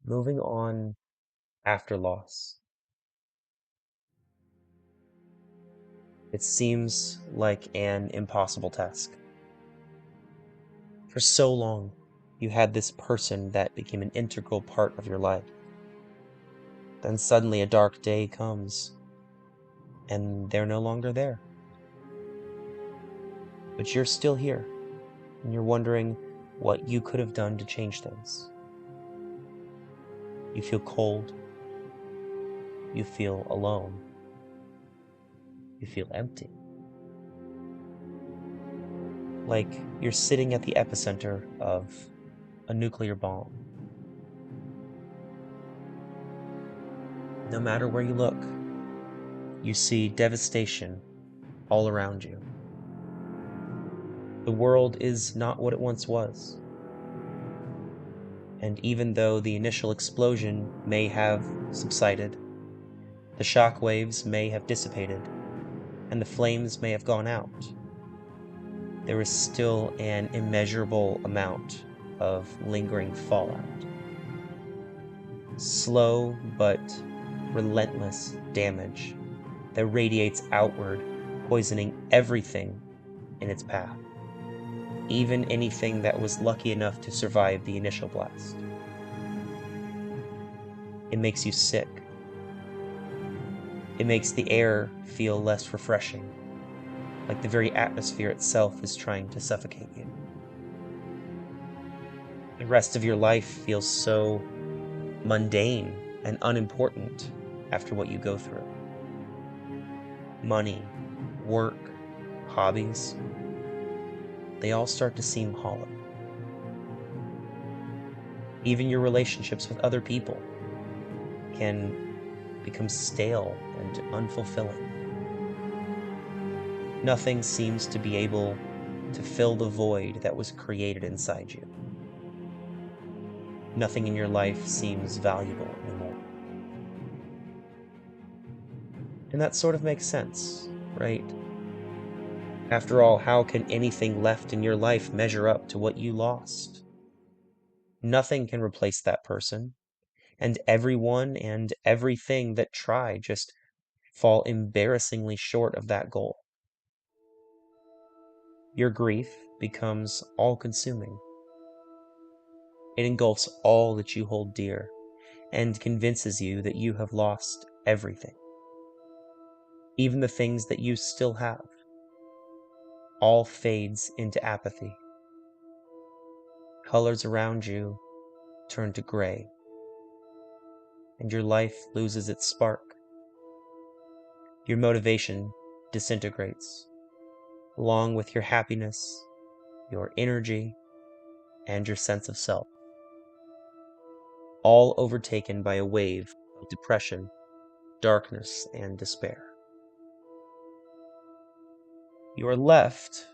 Moving on after loss. It seems like an impossible task. For so long, you had this person that became an integral part of your life. Then suddenly a dark day comes, and they're no longer there. But you're still here, and you're wondering what you could have done to change things. You feel cold. You feel alone. You feel empty. Like you're sitting at the epicenter of a nuclear bomb. No matter where you look, you see devastation all around you. The world is not what it once was. And even though the initial explosion may have subsided, the shock waves may have dissipated, and the flames may have gone out, there is still an immeasurable amount of lingering fallout. Slow but relentless damage that radiates outward, poisoning everything in its path, even anything that was lucky enough to survive the initial blast. It makes you sick. It makes the air feel less refreshing, like the very atmosphere itself is trying to suffocate you. The rest of your life feels so mundane and unimportant after what you go through. Money, work, hobbies, they all start to seem hollow. Even your relationships with other people can become stale and unfulfilling. Nothing seems to be able to fill the void that was created inside you. Nothing in your life seems valuable anymore. And that sort of makes sense, right? After all, how can anything left in your life measure up to what you lost? Nothing can replace that person, and everyone and everything that try just fall embarrassingly short of that goal. Your grief becomes all-consuming. It engulfs all that you hold dear and convinces you that you have lost everything. Even the things that you still have. All fades into apathy. Colors around you turn to gray, and your life loses its spark. Your motivation disintegrates, along with your happiness, your energy, and your sense of self, all overtaken by a wave of depression, darkness, and despair. You are left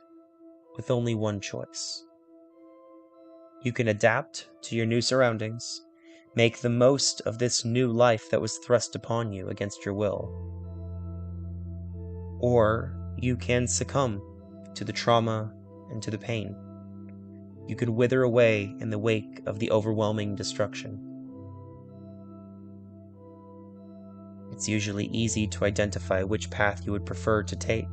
with only one choice. You can adapt to your new surroundings, make the most of this new life that was thrust upon you against your will, or you can succumb to the trauma and to the pain. You could wither away in the wake of the overwhelming destruction. It's usually easy to identify which path you would prefer to take,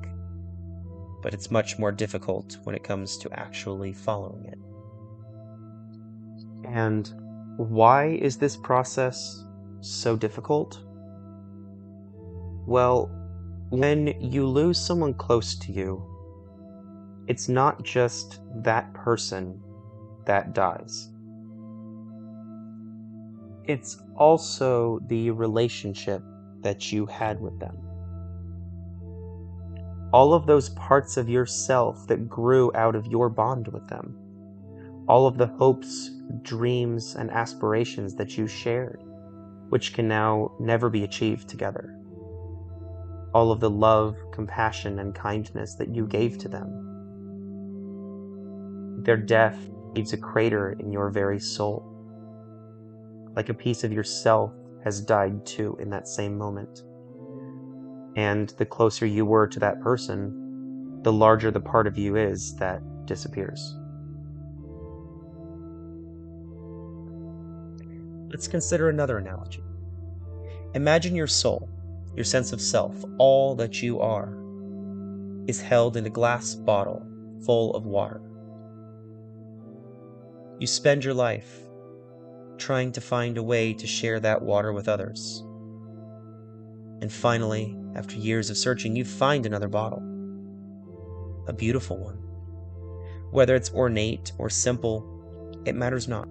but it's much more difficult when it comes to actually following it. And why is this process so difficult? Well, when you lose someone close to you, it's not just that person that dies. It's also the relationship that you had with them. All of those parts of yourself that grew out of your bond with them. All of the hopes, dreams, and aspirations that you shared, which can now never be achieved together. All of the love, compassion, and kindness that you gave to them. Their death leaves a crater in your very soul. Like a piece of yourself has died too in that same moment. And the closer you were to that person, the larger the part of you is that disappears. Let's consider another analogy. Imagine your soul, your sense of self, all that you are, is held in a glass bottle full of water. You spend your life trying to find a way to share that water with others. And finally, after years of searching, you find another bottle, a beautiful one. Whether it's ornate or simple, it matters not.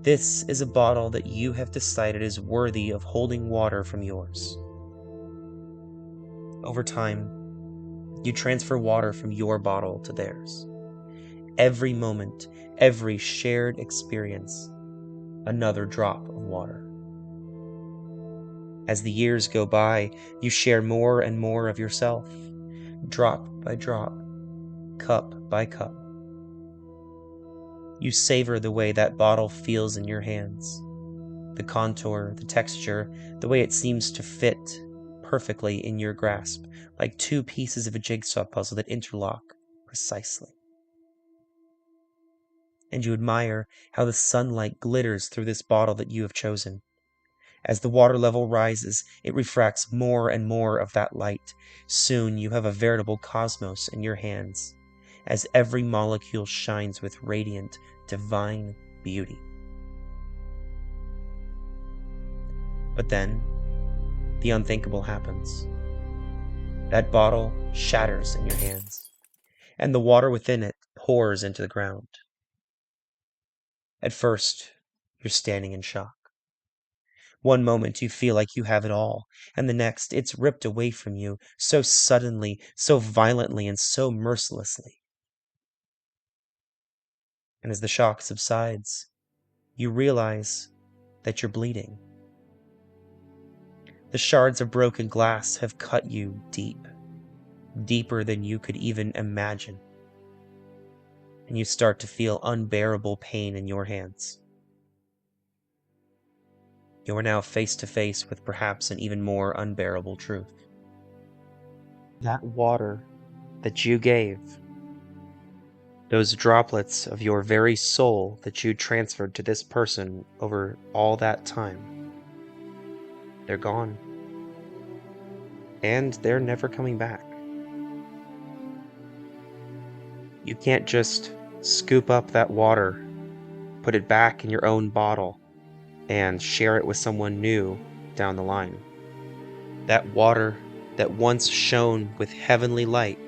This is a bottle that you have decided is worthy of holding water from yours. Over time, you transfer water from your bottle to theirs. Every moment, every shared experience, another drop of water. As the years go by, you share more and more of yourself, drop by drop, cup by cup. You savor the way that bottle feels in your hands, the contour, the texture, the way it seems to fit perfectly in your grasp, like two pieces of a jigsaw puzzle that interlock precisely. And you admire how the sunlight glitters through this bottle that you have chosen. As the water level rises, it refracts more and more of that light. Soon you have a veritable cosmos in your hands, as every molecule shines with radiant, divine beauty. But then, the unthinkable happens. That bottle shatters in your hands, and the water within it pours into the ground. At first, you're standing in shock. One moment you feel like you have it all, and the next it's ripped away from you so suddenly, so violently, and so mercilessly. And as the shock subsides, you realize that you're bleeding. The shards of broken glass have cut you deep, deeper than you could even imagine. And you start to feel unbearable pain in your hands. You are now face to face with perhaps an even more unbearable truth. That water that you gave, those droplets of your very soul that you transferred to this person over all that time, they're gone. And they're never coming back. You can't just scoop up that water, put it back in your own bottle, and share it with someone new down the line. That water that once shone with heavenly light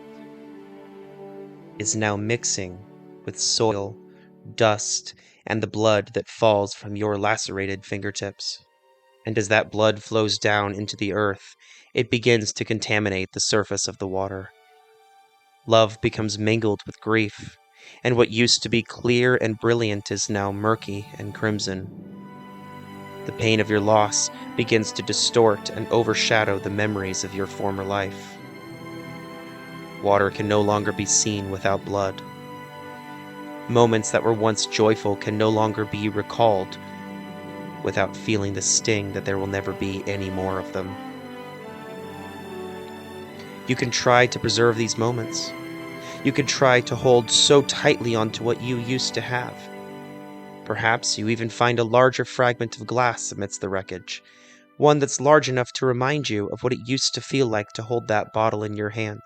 is now mixing with soil, dust, and the blood that falls from your lacerated fingertips. And as that blood flows down into the earth, it begins to contaminate the surface of the water. Love becomes mingled with grief, and what used to be clear and brilliant is now murky and crimson. The pain of your loss begins to distort and overshadow the memories of your former life. Water can no longer be seen without blood. Moments that were once joyful can no longer be recalled without feeling the sting that there will never be any more of them. You can try to preserve these moments. You can try to hold so tightly onto what you used to have. Perhaps you even find a larger fragment of glass amidst the wreckage, one that's large enough to remind you of what it used to feel like to hold that bottle in your hand.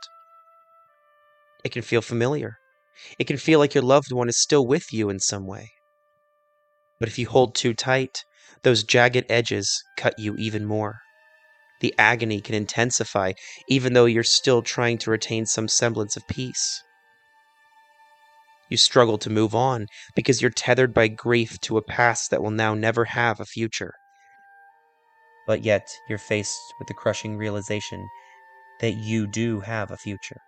It can feel familiar. It can feel like your loved one is still with you in some way. But if you hold too tight, those jagged edges cut you even more. The agony can intensify, even though you're still trying to retain some semblance of peace. You struggle to move on because you're tethered by grief to a past that will now never have a future. But yet, you're faced with the crushing realization that you do have a future.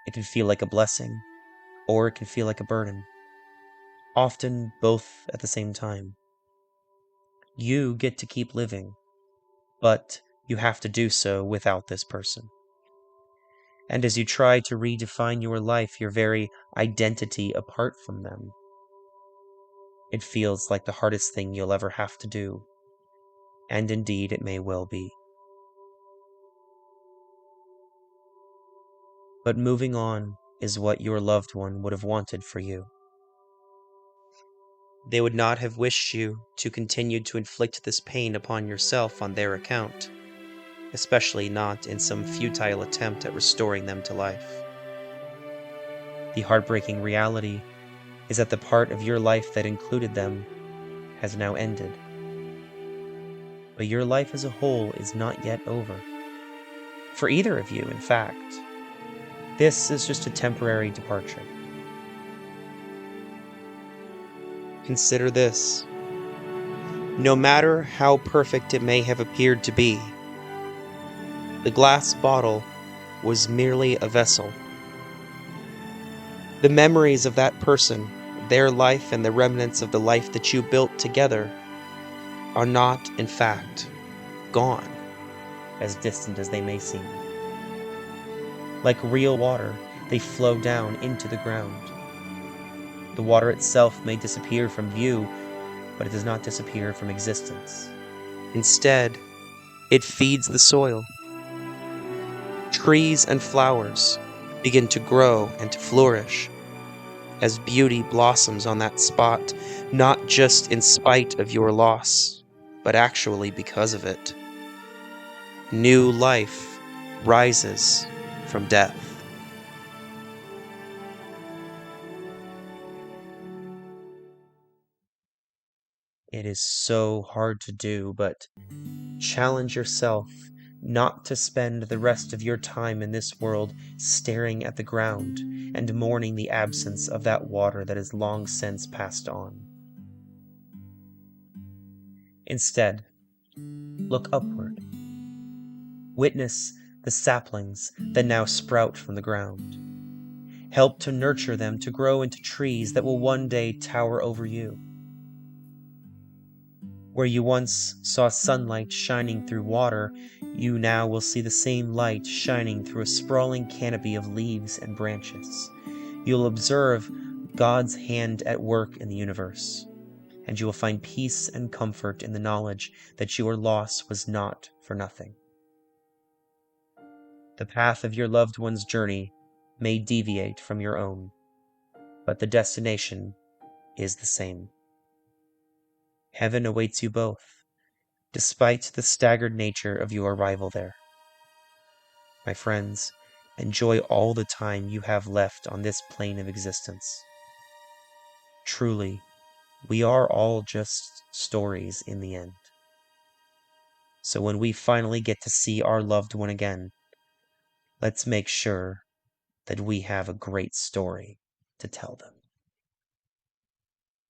It can feel like a blessing, or it can feel like a burden. Often both at the same time. You get to keep living, but you have to do so without this person. And as you try to redefine your life, your very identity apart from them, it feels like the hardest thing you'll ever have to do. And indeed, it may well be. But moving on is what your loved one would have wanted for you. They would not have wished you to continue to inflict this pain upon yourself on their account, especially not in some futile attempt at restoring them to life. The heartbreaking reality is that the part of your life that included them has now ended. But your life as a whole is not yet over. For either of you, in fact. This is just a temporary departure. Consider this. No matter how perfect it may have appeared to be, the glass bottle was merely a vessel. The memories of that person, their life, and the remnants of the life that you built together are not, in fact, gone, as distant as they may seem. Like real water, they flow down into the ground. The water itself may disappear from view, but it does not disappear from existence. Instead, it feeds the soil. Trees and flowers begin to grow and to flourish as beauty blossoms on that spot, not just in spite of your loss, but actually because of it. New life rises from death. It is so hard to do, but challenge yourself not to spend the rest of your time in this world staring at the ground and mourning the absence of that water that is long since passed on. Instead, look upward. Witness the saplings that now sprout from the ground. Help to nurture them to grow into trees that will one day tower over you. Where you once saw sunlight shining through water, you now will see the same light shining through a sprawling canopy of leaves and branches. You'll observe God's hand at work in the universe, and you will find peace and comfort in the knowledge that your loss was not for nothing. The path of your loved one's journey may deviate from your own, but the destination is the same. Heaven awaits you both, despite the staggered nature of your arrival there. My friends, enjoy all the time you have left on this plane of existence. Truly, we are all just stories in the end. So when we finally get to see our loved one again, let's make sure that we have a great story to tell them.